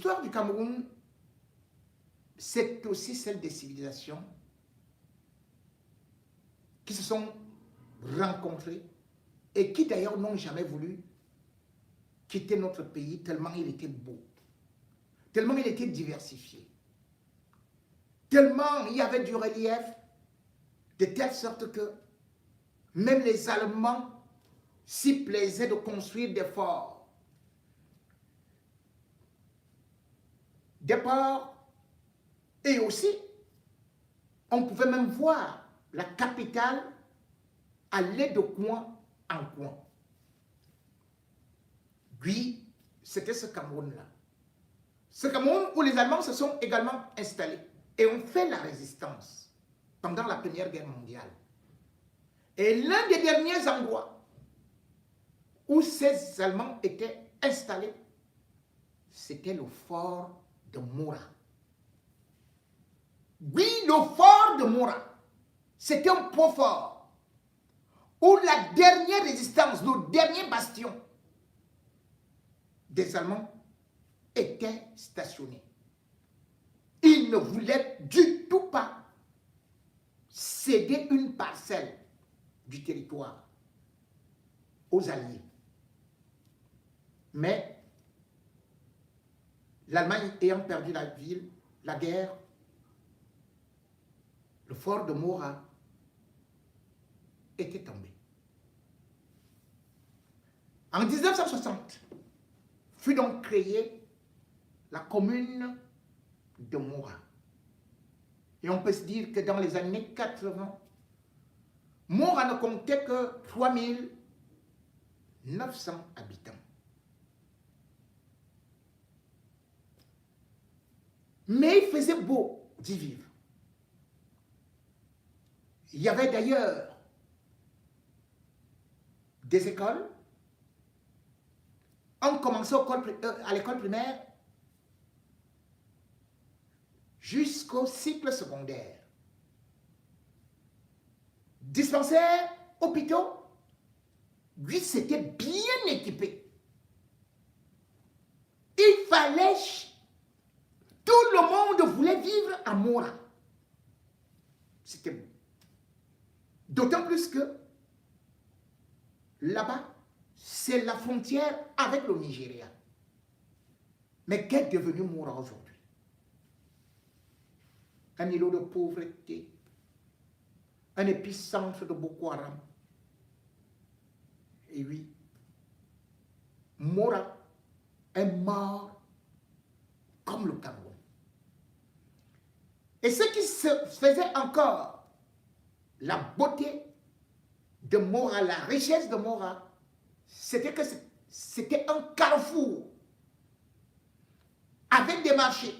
l'histoire du Cameroun, c'est aussi celle des civilisations qui se sont rencontrées et qui d'ailleurs n'ont jamais voulu quitter notre pays tellement il était beau, tellement il était diversifié, tellement il y avait du relief, de telle sorte que même les Allemands s'y plaisaient de construire des forts, des ports, et aussi, on pouvait même voir la capitale aller de coin en coin. Oui, c'était ce Cameroun-là. Ce Cameroun où les Allemands se sont également installés et ont fait la résistance pendant la Première Guerre mondiale. Et l'un des derniers endroits où ces Allemands étaient installés, c'était le fort de Moura. Oui, le fort de Moura, c'était un point fort où la dernière résistance, le dernier bastion des Allemands était stationné. Ils ne voulaient du tout pas céder une parcelle du territoire aux Alliés. Mais l'Allemagne ayant perdu la ville, la guerre, le fort de Moura était tombé. En 1960, fut donc créée la commune de Moura. Et on peut se dire que dans les années 80, Moura ne comptait que 3900 habitants. Mais il faisait beau d'y vivre. Il y avait d'ailleurs des écoles. On commençait à l'école primaire jusqu'au cycle secondaire. Dispensaires, hôpitaux, lui, c'était bien équipé. Il fallait... Tout le monde voulait vivre à Moura. C'était beau. D'autant plus que là-bas, c'est la frontière avec le Nigeria. Mais qu'est devenu Moura aujourd'hui? Un îlot de pauvreté, un épicentre de Boko Haram. Et oui, Moura est mort comme le Cameroun. Et ce qui se faisait encore, la beauté de Moura, la richesse de Moura, c'était que c'était un carrefour avec des marchés.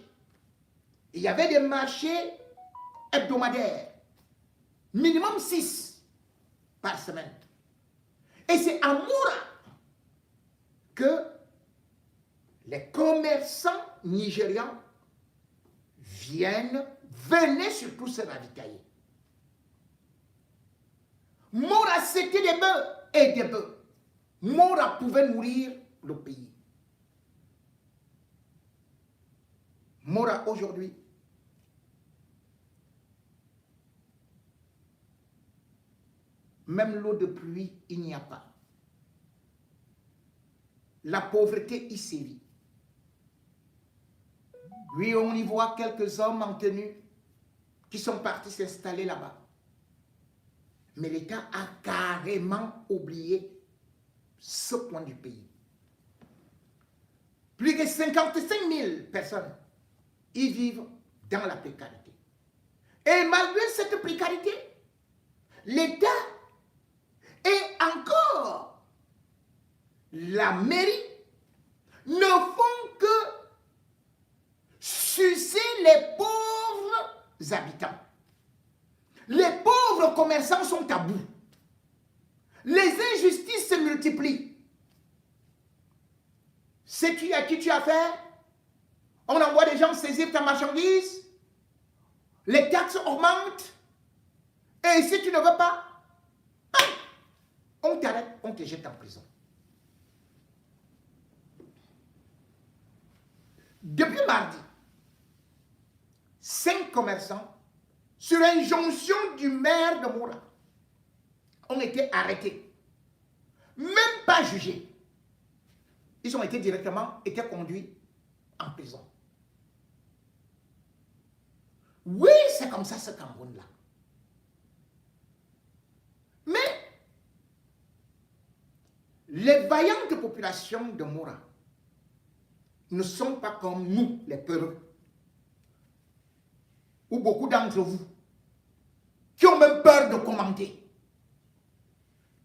Il y avait des marchés hebdomadaires, minimum 6 par semaine. Et c'est à Moura que les commerçants nigérians venaient surtout se ravitailler. Moura, c'était des bœufs et des bœufs. Moura pouvait nourrir le pays. Moura, aujourd'hui, même l'eau de pluie, il n'y a pas. La pauvreté y sévit. Oui, on y voit quelques hommes en tenue qui sont partis s'installer là-bas. Mais l'État a carrément oublié ce point du pays. Plus de 55 000 personnes y vivent dans la précarité. Et malgré cette précarité, l'État et encore la mairie ne font que sucer les pauvres habitants. Les pauvres commerçants sont à bout. Les injustices se multiplient. Sais-tu à qui tu as affaire? On envoie des gens saisir ta marchandise. Les taxes augmentent. Et si tu ne veux pas, on t'arrête, on te jette en prison. Depuis mardi, 5 commerçants, sur injonction du maire de Moura, ont été arrêtés. Même pas jugés. Ils ont été directement conduits en prison. Oui, c'est comme ça ce Cameroun-là. Mais les vaillantes populations de Moura ne sont pas comme nous, les peureux, ou beaucoup d'entre vous, qui ont même peur de commenter,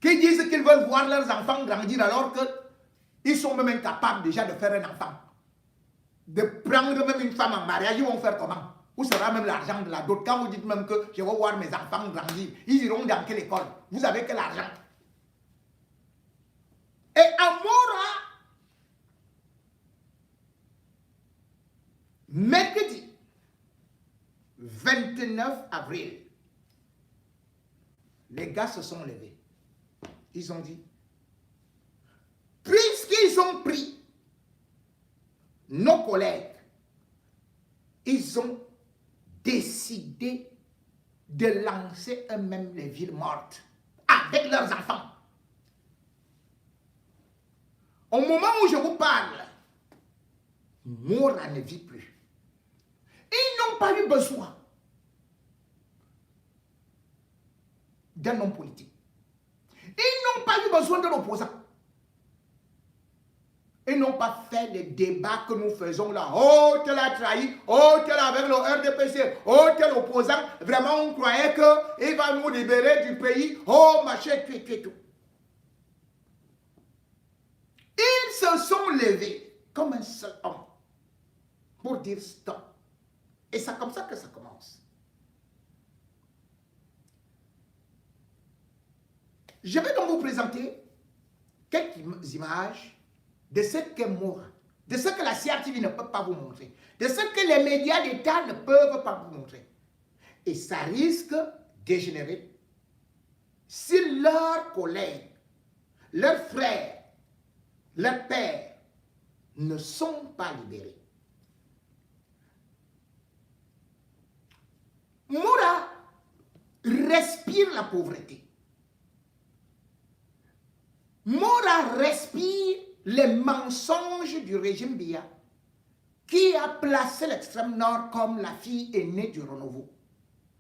qui disent qu'ils veulent voir leurs enfants grandir alors qu'ils sont même incapables déjà de faire un enfant. De prendre même une femme en mariage, ils vont faire comment? Où sera même l'argent de la dot? Quand vous dites même que je vais voir mes enfants grandir, ils iront dans quelle école? Vous avez quel argent? Et à Moura, mercredi 29 avril, les gars se sont levés. Ils ont dit, puisqu'ils ont pris nos collègues, ils ont décidé de lancer eux-mêmes les villes mortes avec leurs enfants. Au moment où je vous parle, Moura ne vit plus. Ils n'ont pas eu besoin d'un homme politique. Ils n'ont pas eu besoin de l'opposant. Ils n'ont pas fait les débats que nous faisons là. Oh, tel a trahi. Oh, tel avec le RDPC. Oh, tel opposant. Vraiment, on croyait qu'il va nous libérer du pays. Oh, machin, tout. Ils se sont levés comme un seul homme pour dire stop. Et c'est comme ça que ça commence. Je vais donc vous présenter quelques images de ce qu'est Moura, de ce que la CRTV ne peut pas vous montrer, de ce que les médias d'État ne peuvent pas vous montrer. Et ça risque de dégénérer si leurs collègues, leurs frères, leurs pères ne sont pas libérés. Moura respire la pauvreté. Moura respire les mensonges du régime Biya qui a placé l'extrême nord comme la fille aînée du renouveau,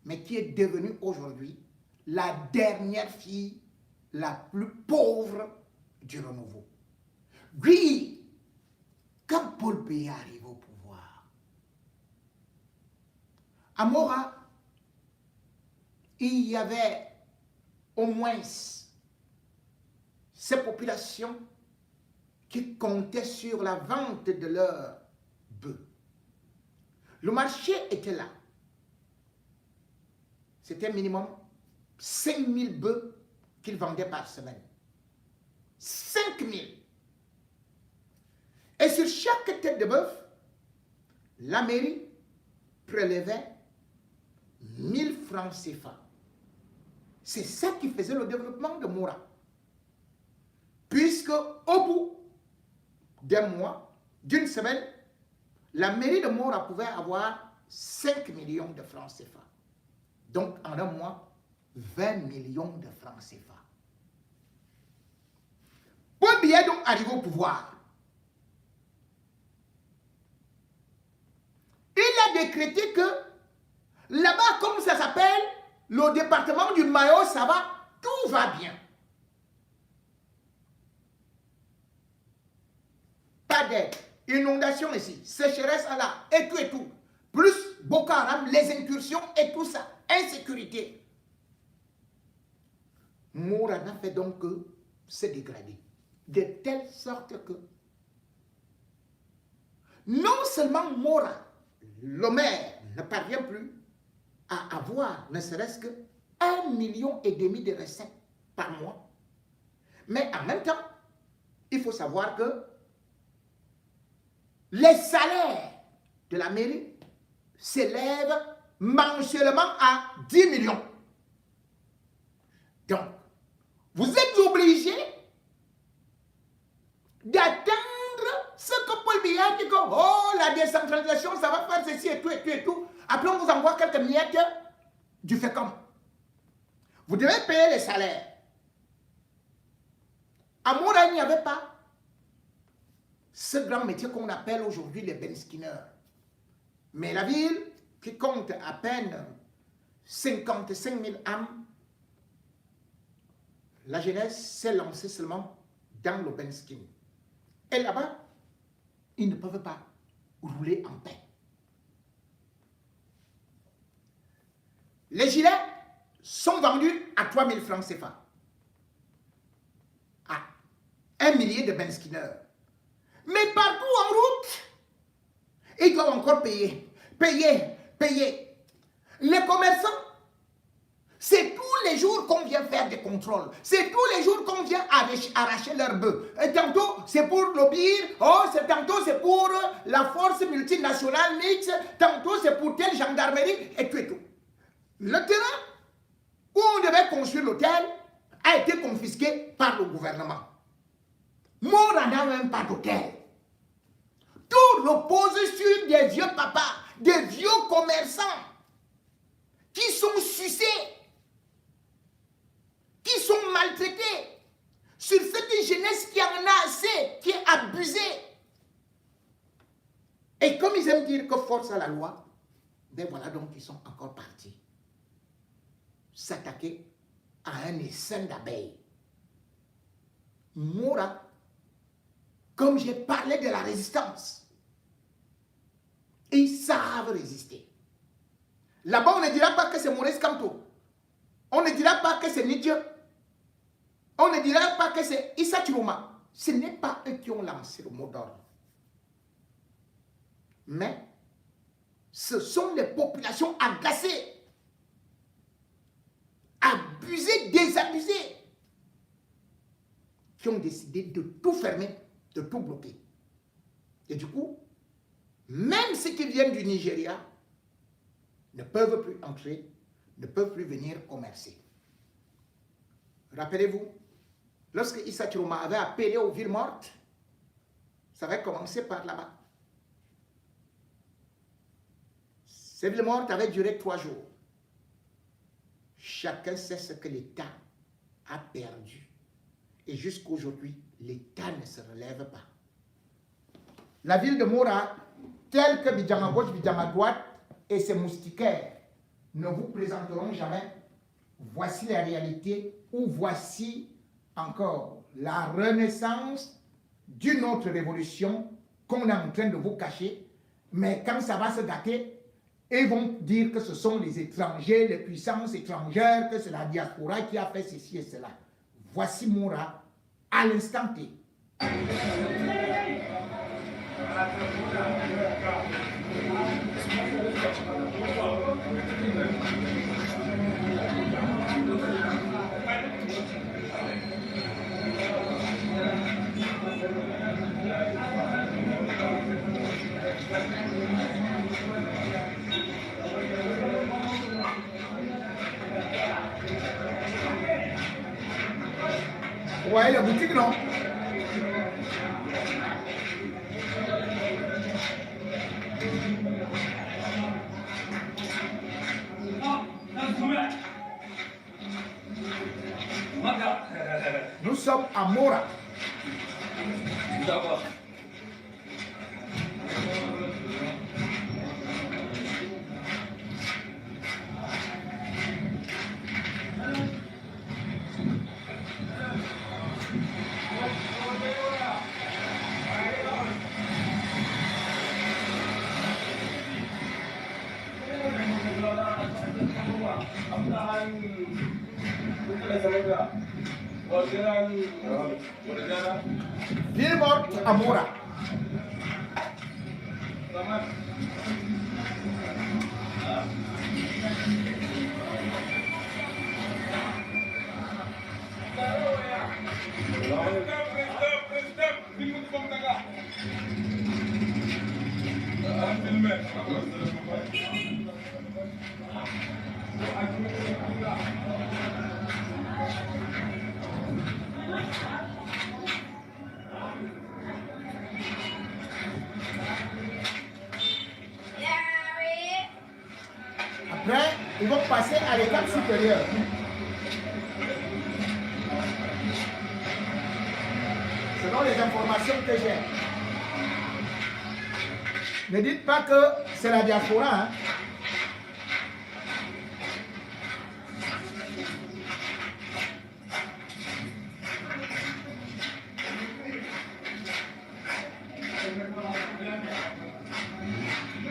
mais qui est devenue aujourd'hui la dernière fille la plus pauvre du renouveau. Oui, quand Paul Biya arrive au pouvoir, à Moura, il y avait au moins ces populations qui comptaient sur la vente de leurs bœufs. Le marché était là. C'était minimum 5000 bœufs qu'ils vendaient par semaine. 5000. Et sur chaque tête de bœuf, la mairie prélevait 1000 francs CFA. C'est ça qui faisait le développement de Moura. Puisque au bout d'un mois, d'une semaine, la mairie de Moura pouvait avoir 5 millions de francs CFA. Donc en un mois, 20 millions de francs CFA. Paul Biya donc arrivé au pouvoir. Il a décrété que là-bas, comme ça s'appelle, le département du Mayo, ça va, tout va bien. Pas d'aide, inondation ici, sécheresse là, et tout. Plus Boko Haram, les incursions et tout ça, insécurité. Moura n'a fait donc que se dégrader. De telle sorte que non seulement Moura, le maire, ne parvient plus à avoir ne serait-ce que 1,5 million de recettes par mois, mais en même temps, il faut savoir que les salaires de la mairie s'élèvent mensuellement à 10 millions. Donc, vous êtes obligé d'attendre ce que Paul Biya dit que, oh, la décentralisation, ça va faire ceci et tout et tout et tout. Après, on vous envoie quelques miettes du FECOM. Vous devez payer les salaires. À Moura, il n'y avait pas ce grand métier qu'on appelle aujourd'hui les benskinners. Mais la ville, qui compte à peine 55 000 âmes, la jeunesse s'est lancée seulement dans le benskin. Et là-bas, ils ne peuvent pas rouler en paix. Les gilets sont vendus à 3 000 francs CFA. À 1 millier de benskinners. Mais partout en route, ils doivent encore payer. Payer. Les commerçants, c'est tous les jours qu'on vient faire des contrôles. C'est tous les jours qu'on vient arracher leurs bœufs. Et tantôt, c'est pour le BIR. Tantôt, c'est pour la force multinationale mixte. Tantôt, c'est pour telle gendarmerie et tout et tout. Le terrain où on devait construire l'hôtel a été confisqué par le gouvernement. Moura n'a même pas d'hôtel. Tout repose sur des vieux papas, des vieux commerçants qui sont sucés, qui sont maltraités, sur cette jeunesse qui en a assez, qui est abusée. Et comme ils aiment dire que force à la loi, ben voilà donc ils sont encore partis s'attaquer à un essaim d'abeilles. Moura, comme j'ai parlé de la résistance, ils savent résister. Là-bas, on ne dira pas que c'est Maurice Kamto. On ne dira pas que c'est Nidje. On ne dira pas que c'est Issa Chiroma. Ce n'est pas eux qui ont lancé le mot d'ordre. Mais ce sont les populations agacées, abusées, désabusées, qui ont décidé de tout fermer, de tout bloquer. Et du coup, même ceux qui viennent du Nigeria ne peuvent plus entrer, ne peuvent plus venir commercer. Rappelez-vous, lorsque Issa Chiroma avait appelé aux villes mortes, ça avait commencé par là-bas. Ces villes mortes avaient duré 3 jours. Chacun sait ce que l'État a perdu. Et jusqu'à aujourd'hui, l'État ne se relève pas. La ville de Moura, telle que Bidjam à gauche, Bidjam à droite, et ses moustiquaires ne vous présenteront jamais. Voici la réalité, ou voici encore la renaissance d'une autre révolution qu'on est en train de vous cacher. Mais quand ça va se gâter, ils vont dire que ce sont les étrangers, les puissances étrangères, que c'est la diaspora qui a fait ceci et cela. Voici Moura à l'instant T. Ouais, la boutique, non? Nous sommes à Moura. D'accord. Ville morte à Moura. après, ils vont passer à l'étape supérieure. Selon les informations que j'ai. Ne dites pas que c'est la diaspora. Hein.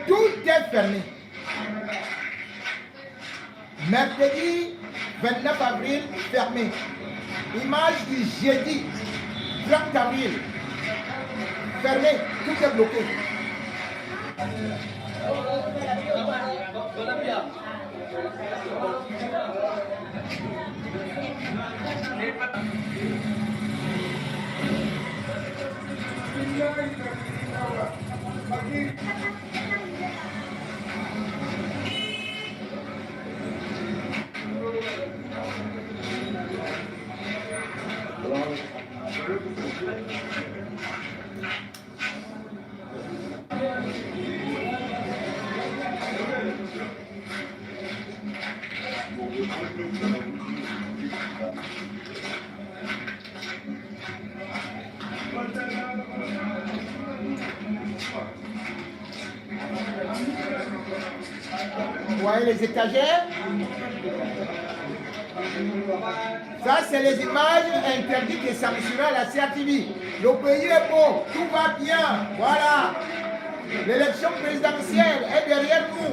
Tout est fermé. Mercredi 29 avril, fermé. Image du jeudi 30 avril, fermé. Tout est bloqué. Vous voyez les étagères? Ça, c'est les images interdites et sanctionnées à la CRTV. Le pays est beau, tout va bien. Voilà. L'élection présidentielle est derrière nous.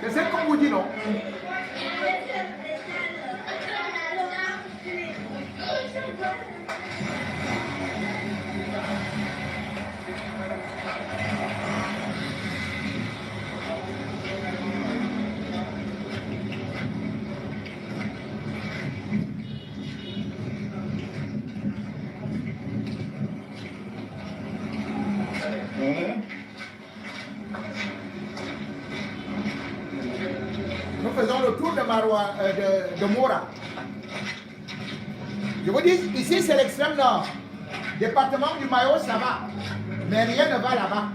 C'est ce qu'on vous dit, non? Nous faisons le tour de Mora. Je vous dis, ici c'est l'extrême nord. Département du Mayo, ça va. Mais rien ne va là-bas.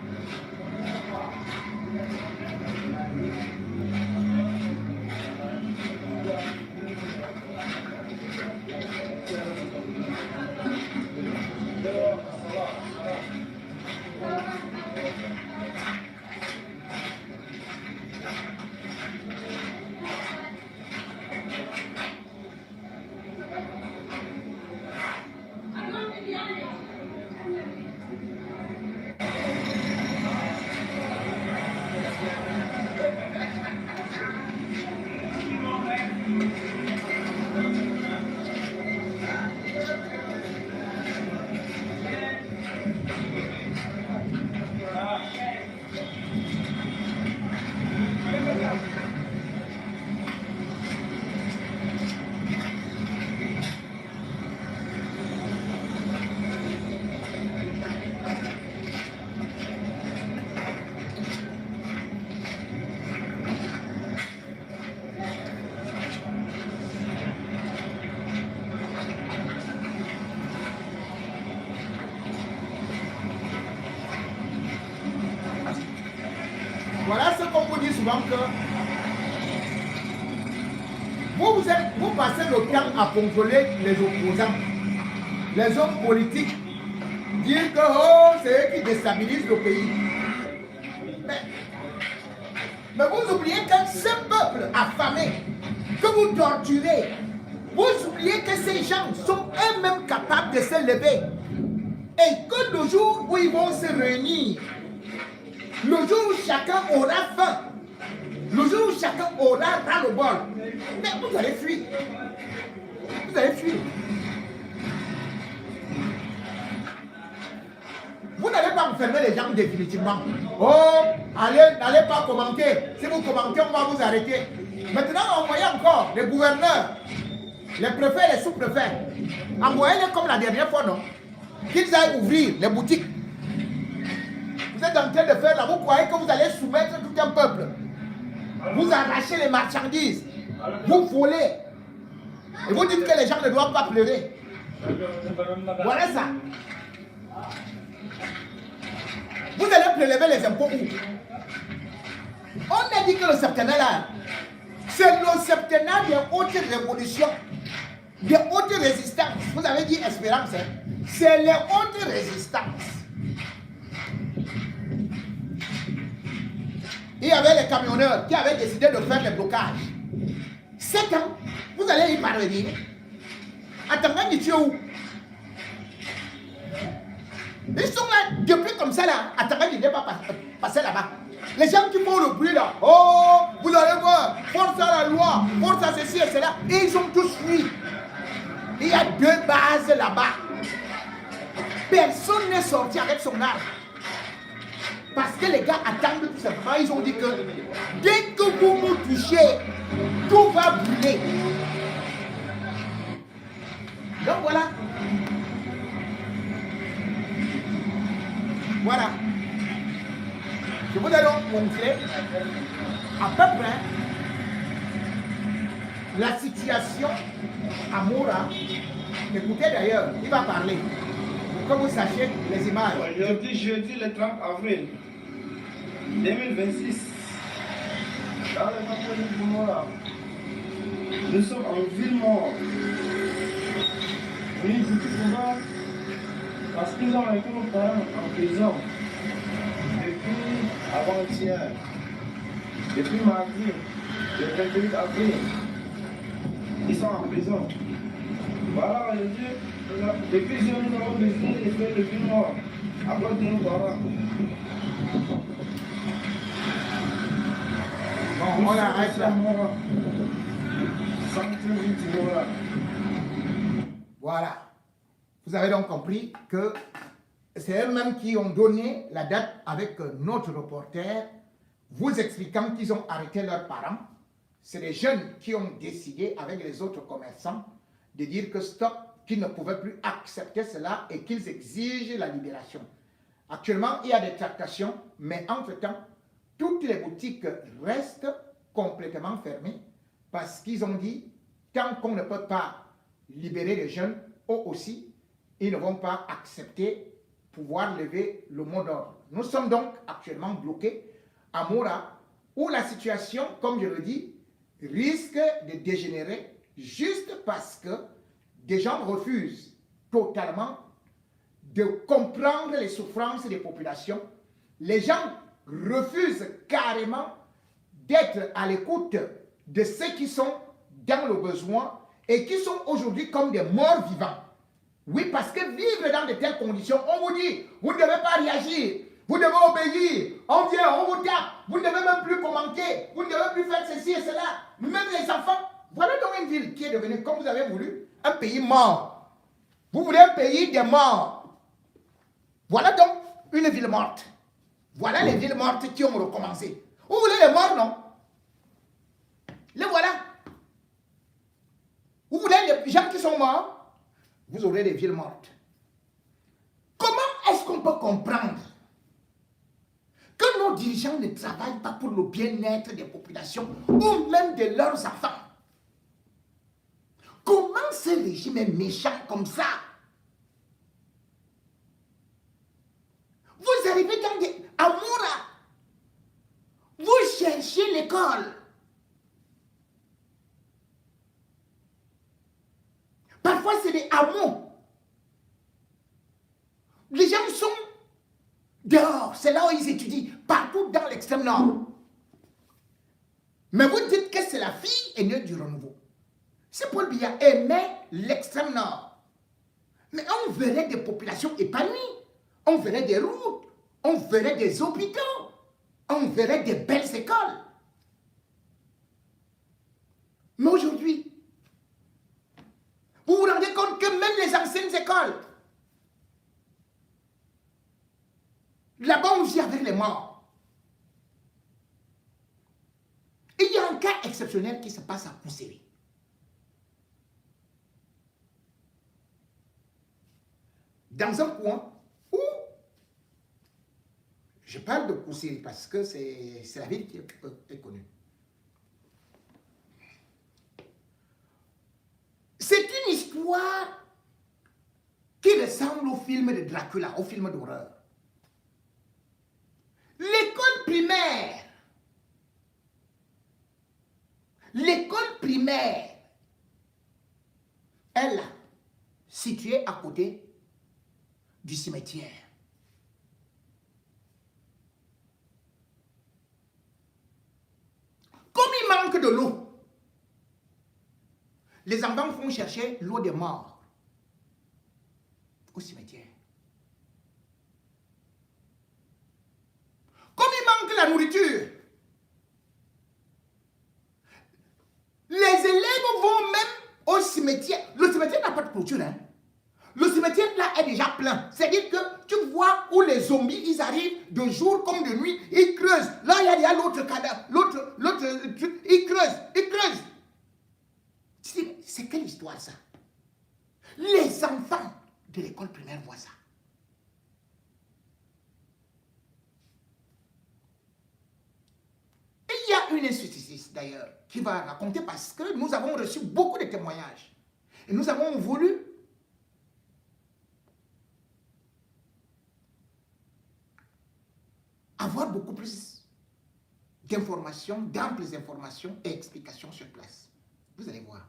Voilà ce qu'on vous dit souvent que vous passez le temps à contrôler les opposants, les hommes politiques, dire que oh, c'est eux qui déstabilisent le pays. Mais vous oubliez que ce peuple affamé, que vous torturez, vous oubliez que ces gens sont eux-mêmes capables de se lever. Et que le jour où ils vont se réunir, le jour où chacun aura faim, le jour où chacun aura ras-le-bol, mais vous allez fuir. Vous allez fuir. Vous n'allez pas enfermer les gens définitivement. Oh, n'allez pas commenter. Si vous commentez, on va vous arrêter. Maintenant, envoyez encore les gouverneurs, les préfets, les sous-préfets. Envoyez-les comme la dernière fois, non? Qu'ils aillent ouvrir les boutiques. Vous êtes en train de faire là, vous croyez que vous allez soumettre tout un peuple. Vous arrachez les marchandises. Vous volez. Et vous dites que les gens ne doivent pas pleurer. Voilà ça. Vous allez prélever les impôts où? On a dit que le septennat là, c'est le septennat des hautes révolutions, des hautes résistances. Vous avez dit espérance, hein? C'est les hautes résistances. Il y avait les camionneurs qui avaient décidé de faire les blocages. 7 ans, vous allez y parvenir. Attends, tu es où? Ils sont là, depuis comme ça là, attends, il n'est pas passé là-bas. Les gens qui font le bruit là, oh, vous allez voir, force à la loi, force à ceci et cela, et ils ont tous fui. Il y a 2 bases là-bas. Personne n'est sorti avec son arme. Parce que les gars attendent tout simplement, ils ont dit que dès que vous me touchez, tout va brûler. Donc voilà. Voilà. Je vous ai donc montré à peu près la situation à Moura. Écoutez d'ailleurs, il va parler. Pour que vous sachiez les images. Aujourd'hui, jeudi le 30 avril 2026, dans le campement de Moura, nous sommes en ville mort. Oui, c'est tout souvent parce qu'ils ont été nos parents en prison depuis avant-hier, depuis mardi, le 28 avril. Ils sont en prison. Voilà, aujourd'hui, depuis que nous avons décidé de faire le ville mort à cause de nos parents. Bon, on arrête là. Voilà. Vous avez donc compris que c'est eux-mêmes qui ont donné la date avec notre reporter, vous expliquant qu'ils ont arrêté leurs parents. C'est les jeunes qui ont décidé avec les autres commerçants de dire que stop, qu'ils ne pouvaient plus accepter cela et qu'ils exigent la libération. Actuellement, il y a des tractations, mais entre-temps, toutes les boutiques restent complètement fermées parce qu'ils ont dit, tant qu'on ne peut pas libérer les jeunes, eux aussi, ils ne vont pas accepter pouvoir lever le mot d'ordre. Nous sommes donc actuellement bloqués à Moura, où la situation, comme je le dis, risque de dégénérer juste parce que des gens refusent totalement de comprendre les souffrances des populations. Les gens refusent carrément d'être à l'écoute de ceux qui sont dans le besoin et qui sont aujourd'hui comme des morts vivants. Oui, parce que vivre dans de telles conditions, on vous dit, vous ne devez pas réagir, vous devez obéir, on vient, on vous tape, vous ne devez même plus commenter, vous ne devez plus faire ceci et cela. Même les enfants, voilà donc une ville qui est devenue, comme vous avez voulu, un pays mort. Vous voulez un pays des morts. Voilà donc une ville morte. Voilà les villes mortes qui ont recommencé. Vous voulez les morts, non? Les voilà. Vous voulez les gens qui sont morts? Vous aurez des villes mortes. Comment est-ce qu'on peut comprendre que nos dirigeants ne travaillent pas pour le bien-être des populations ou même de leurs enfants? Comment ce régime est méchant comme ça? Vous arrivez dans des Amoura, vous cherchez l'école. Parfois, c'est des hameaux. Les gens sont dehors. C'est là où ils étudient, partout dans l'extrême nord. Mais vous dites que c'est la fille aînée du renouveau. Si Paul Biya aimait l'extrême nord, mais on verrait des populations épanouies, on verrait des routes, on verrait des hôpitaux, on verrait des belles écoles. Mais aujourd'hui, vous vous rendez compte que même les anciennes écoles, là-bas on vit avec les morts. Il y a un cas exceptionnel qui se passe à Kousseri. Dans un coin où, je parle de Kousseri parce que c'est la ville qui est connue. C'est une histoire qui ressemble au film de Dracula, au film d'horreur. primaire, elle, située à côté du cimetière. Comme il manque de l'eau, les enfants vont chercher l'eau des morts au cimetière. Comme il manque la nourriture, les élèves vont même au cimetière. Le cimetière n'a pas de clôture, hein. Le cimetière là est déjà plein. C'est-à-dire que tu vois où les zombies, ils arrivent de jour comme de nuit, ils creusent. Là, il y a l'autre cadavre, l'autre, ils creusent. C'est quelle histoire ça? Les enfants de l'école primaire voient ça. Et il y a une institutrice d'ailleurs qui va raconter parce que nous avons reçu beaucoup de témoignages. Et nous avons voulu avoir beaucoup plus d'informations, d'amples informations et explications sur place. Vous allez voir,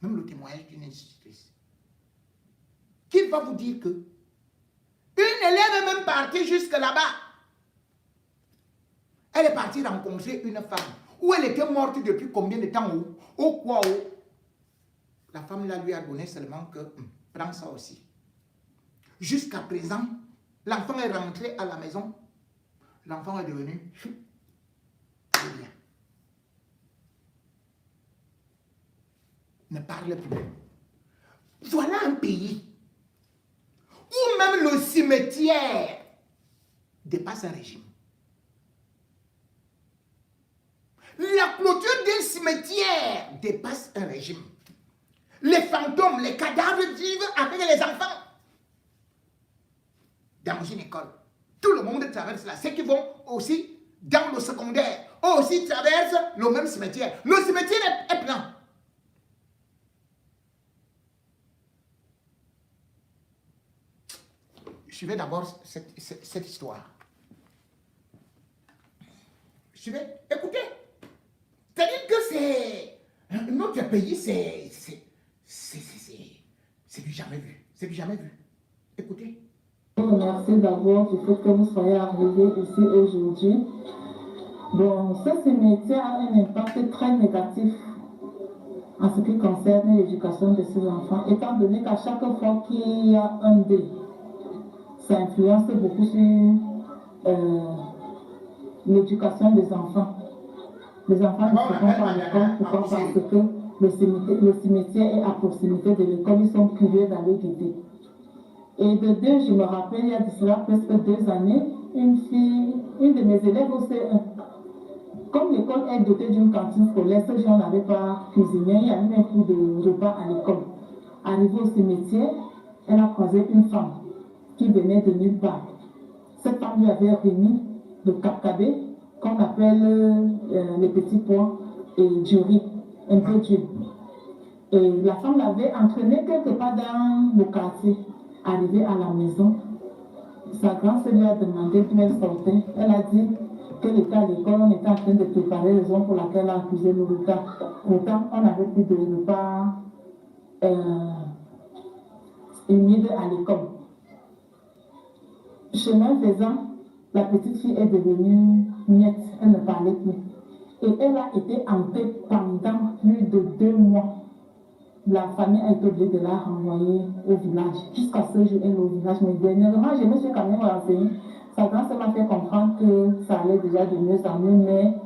même le témoignage d'une institutrice, qui va vous dire que une élève est même partie jusque là-bas. Elle est partie rencontrer une femme où elle était morte depuis combien de temps au quoi. La femme là lui a donné seulement que prends ça aussi. Jusqu'à présent, l'enfant est rentré à la maison. L'enfant est devenu rien. Ne parle plus. Voilà un pays où même le cimetière dépasse un régime. La clôture d'un cimetière dépasse un régime. Les fantômes, les cadavres vivent avec les enfants. Dans une école, tout le monde traverse là. Ceux qui vont aussi dans le secondaire, aussi traversent le même cimetière. Le cimetière est plein. Suivez d'abord cette histoire. Suivez, écoutez. C'est-à-dire que c'est... Notre pays, c'est du jamais vu. C'est du jamais vu. Écoutez. Merci d'abord du fait que vous soyez arrivés ici aujourd'hui. Bon, ce cimetière a un impact très négatif en ce qui concerne l'éducation de ces enfants, étant donné qu'à chaque fois qu'il y a un dé, ça influence beaucoup sur l'éducation des enfants. Les enfants ne se font pas à l'école. Pourquoi? Parce que le cimetière est à proximité de l'école, ils sont curieux d'aller guider. Et de deux, je me rappelle, il y a de cela presque 2 années, une de mes élèves au C1, comme l'école est dotée d'une cantine scolaire, ce jour n'avait pas cuisiné, il y a eu un coup de repas à l'école. Arrivée au cimetière, elle a croisé une femme qui venait de nulle part. Cette femme lui avait remis le capcabé, qu'on appelle les petits pois, et du riz, un peu d'huile. Et la femme l'avait entraîné quelque part dans le quartier. Arrivée à la maison, sa grand-sœur lui a demandé d'où elle sortait. Elle a dit qu'elle était à l'école, on était en train de préparer les raison pour laquelle elle a accusé le repas. Pourtant, on n'avait plus de repas humide à l'école. Chemin faisant, la petite fille est devenue muette, elle ne parlait plus. Et elle a été hantée pendant plus de 2 mois. La famille a été obligée de la renvoyer au village. Jusqu'à ce jour, elle est au village. Mais dernièrement, je me suis quand même renseignée. Sa grand-sœur m'a fait comprendre que ça allait déjà de mieux en mieux, mais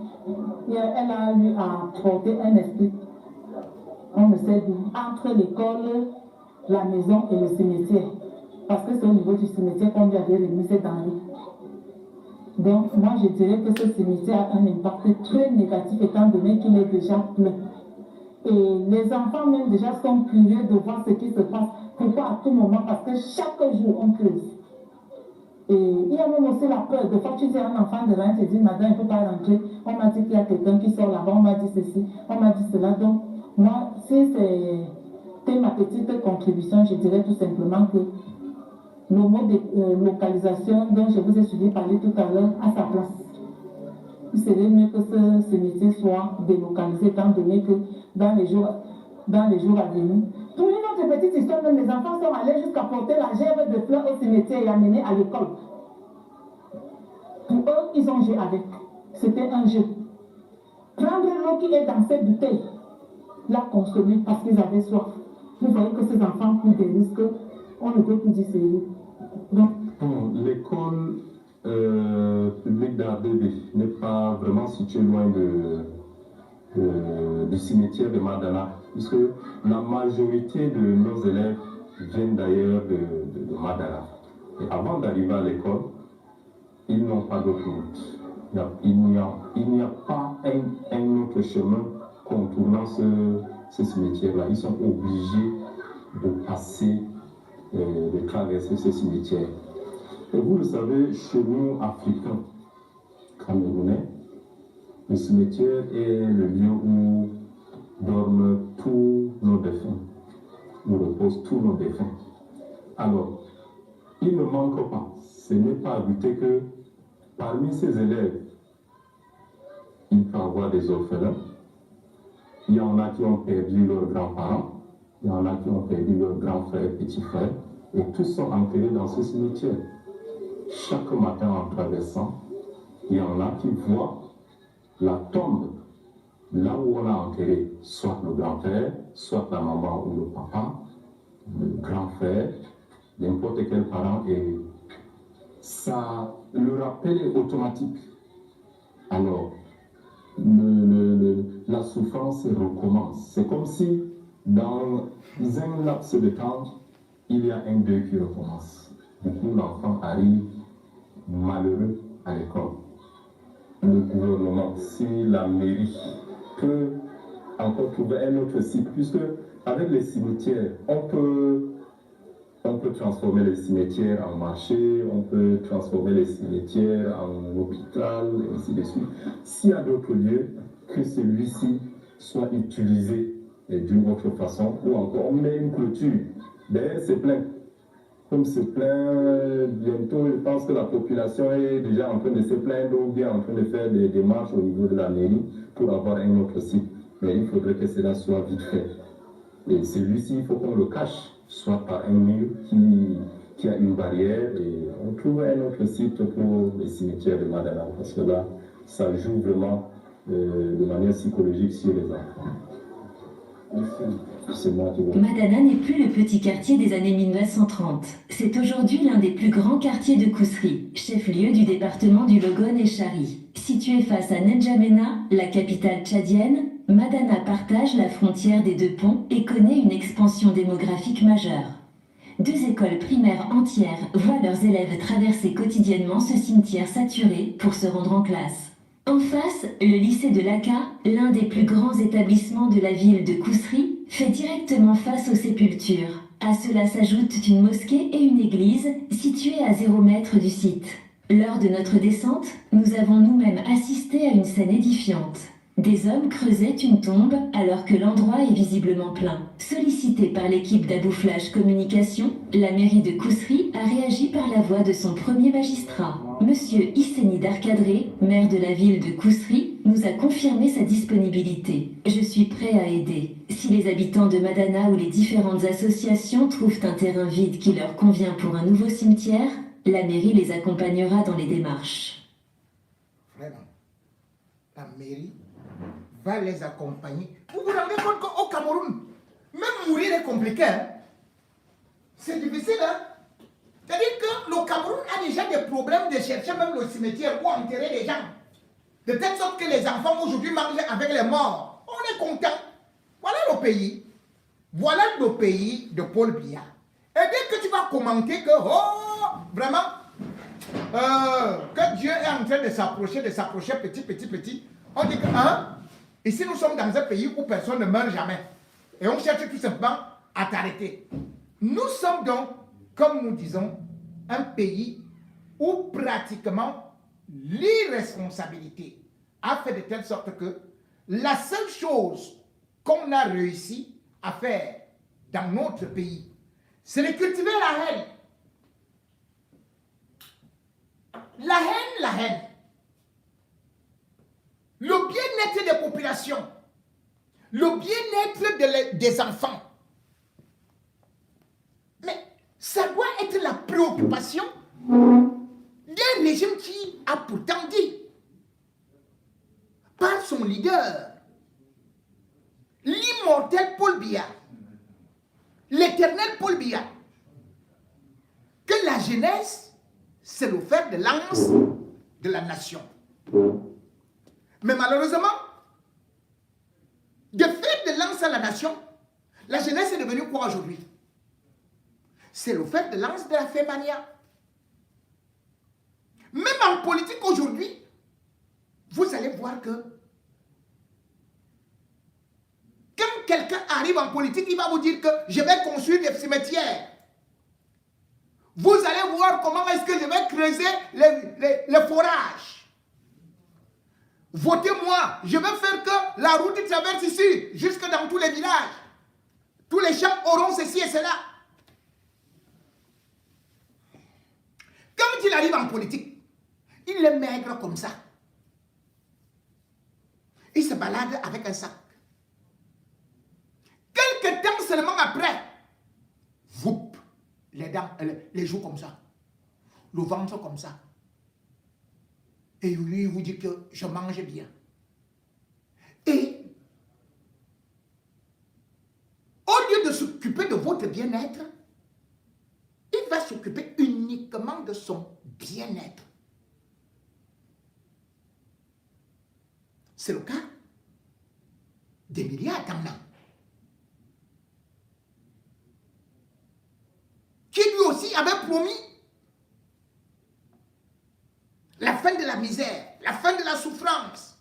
elle a eu à porter un esprit, on ne sait d'où, entre l'école, la maison et le cimetière. Parce que c'est au niveau du cimetière qu'on lui avait remis ses denrées. Donc, moi, je dirais que ce cimetière a un impact très négatif étant donné qu'il est déjà plein. Et les enfants même déjà sont curieux de voir ce qui se passe. Pourquoi à tout moment? Parce que chaque jour, on creuse. Et il y a même aussi la peur. Des fois, tu dis à un enfant de rien, tu dis, madame, il ne peut pas rentrer. On m'a dit qu'il y a quelqu'un qui sort là-bas, on m'a dit ceci, on m'a dit cela. Donc, moi, si c'était ma petite contribution, je dirais tout simplement que le mot de localisation dont je vous ai suivi parler tout à l'heure a sa place. il serait mieux que ce métier soit délocalisé, étant donné que dans les jours à venir. Pour une autre petite histoire, même les enfants sont allés jusqu'à porter la gerbe de fleurs au cimetière et l'amener à l'école. Pour eux, ils ont joué avec. C'était un jeu. Prendre l'eau qui est dans cette bouteille, la consommer parce qu'ils avaient soif. Vous voyez que ces enfants prennent des risques, on ne peut plus dire sérieux. Donc, l'école publique d'Ardébé n'est pas vraiment située loin du cimetière de Madana, puisque la majorité de nos élèves viennent d'ailleurs de Madana. Et avant d'arriver à l'école, ils n'ont pas d'autre route. Il n'y a pas un autre chemin contournant ce cimetière-là. Ils sont obligés de passer, de traverser ce cimetière. Et vous le savez, chez nous, Africains, Camerounais, le cimetière est le lieu où dorment tous nos défunts, où reposent tous nos défunts. Alors, il ne manque pas, ce n'est pas à douter que parmi ces élèves, il peut y avoir des orphelins. Il y en a qui ont perdu leurs grands-parents, il y en a qui ont perdu leurs grands frères, petits frères, et tous sont enterrés dans ce cimetière. Chaque matin en traversant, il y en a qui voient la tombe là où on a enterré soit le grand-père, soit la maman ou le papa, le grand frère, n'importe quel parent, et ça, le rappel est automatique. Alors, la souffrance recommence. C'est comme si dans un laps de temps, il y a un deuil qui recommence. Du coup, l'enfant arrive malheureux à l'école. Le gouvernement, si la mairie peut encore trouver un autre site, puisque avec les cimetières, on peut transformer les cimetières en marché, on peut transformer les cimetières en hôpital, et ainsi de suite. S'il y a d'autres lieux, que celui-ci soit utilisé d'une autre façon, ou encore on met une clôture. D'ailleurs, c'est plein. Comme c'est plein, bientôt, je pense que la population est déjà en train de se plaindre ou bien en train de faire des démarches au niveau de la mairie pour avoir un autre site. Mais il faudrait que cela soit vite fait. Et celui-ci, il faut qu'on le cache, soit par un mur qui a une barrière, et on trouve un autre site pour les cimetières de Madana, parce que là, ça joue vraiment de manière psychologique sur les enfants. Madana n'est plus le petit quartier des années 1930. C'est aujourd'hui l'un des plus grands quartiers de Kousri, chef-lieu du département du Logone et Chari. Situé face à N'Djamena, la capitale tchadienne, Madana partage la frontière des deux ponts et connaît une expansion démographique majeure. 2 écoles primaires entières voient leurs élèves traverser quotidiennement ce cimetière saturé pour se rendre en classe. En face, le lycée de Laka, l'un des plus grands établissements de la ville de Kousri, fait directement face aux sépultures. À cela s'ajoutent une mosquée et une église situées à 0 mètre du site. Lors de notre descente, nous avons nous-mêmes assisté à une scène édifiante. Des hommes creusaient une tombe alors que l'endroit est visiblement plein. Sollicité par l'équipe d'Abouflage Communication, la mairie de Kousri a réagi par la voix de son premier magistrat. Monsieur Isseni Darkadré, maire de la ville de Kousri, nous a confirmé sa disponibilité. Je suis prêt à aider. Si les habitants de Madana ou les différentes associations trouvent un terrain vide qui leur convient pour un nouveau cimetière, la mairie les accompagnera dans les démarches. Vraiment, la mairie va les accompagner. Vous vous rendez compte qu'au Cameroun, même mourir est compliqué. Hein? C'est difficile. Hein? C'est-à-dire que le Cameroun a déjà des problèmes de chercher même le cimetière où enterrer les gens. De telle sorte que les enfants aujourd'hui mangent avec les morts. On est content. Voilà le pays. Voilà le pays de Paul Biya. Et dès que tu vas commenter que, oh, vraiment, que Dieu est en train de s'approcher petit, on dit que, hein, ici nous sommes dans un pays où personne ne meurt jamais. Et on cherche tout simplement à t'arrêter. Nous sommes donc, comme nous disons, un pays où pratiquement l'irresponsabilité a fait de telle sorte que la seule chose qu'on a réussi à faire dans notre pays, c'est de cultiver la haine. La haine. nation, le bien-être des enfants. Mais ça doit être la préoccupation d'un régime qui a pourtant dit, par son leader, l'immortel Paul Biya, l'éternel Paul Biya, que la jeunesse, c'est le fer de lance de la nation. Mais malheureusement, de fer de lance à la nation, la jeunesse est devenue quoi aujourd'hui? C'est le fer de lance de la fémania. Même en politique aujourd'hui, vous allez voir que quand quelqu'un arrive en politique, il va vous dire que je vais construire des cimetières. Vous allez voir comment est-ce que je vais creuser les forages. Votez-moi, je vais faire que la route traverse ici, jusque dans tous les villages. Tous les champs auront ceci et cela. Quand il arrive en politique, il est maigre comme ça. Il se balade avec un sac. Quelque temps seulement après, vous, les dents, les joues comme ça, le ventre comme ça. Et lui, il vous dit que je mange bien. Et au lieu de s'occuper de votre bien-être, il va s'occuper uniquement de son bien-être. C'est le cas d'Emilia Atangana, qui lui aussi avait promis la fin de la misère, la fin de la souffrance,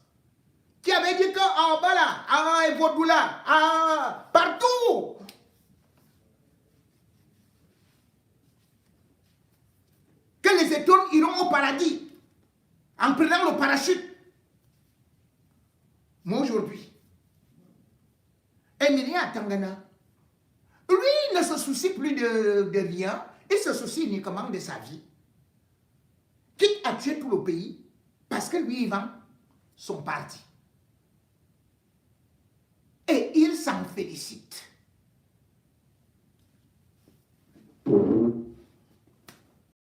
qui avait dit que en bas là, à Evodoula, partout, que les étoiles iront au paradis en prenant le parachute. Mais aujourd'hui, Emilia Atangana, lui ne se soucie plus de rien, il se soucie uniquement de sa vie. Quitte à tuer tout le pays, parce que lui, il vend son parti. Et il s'en félicite.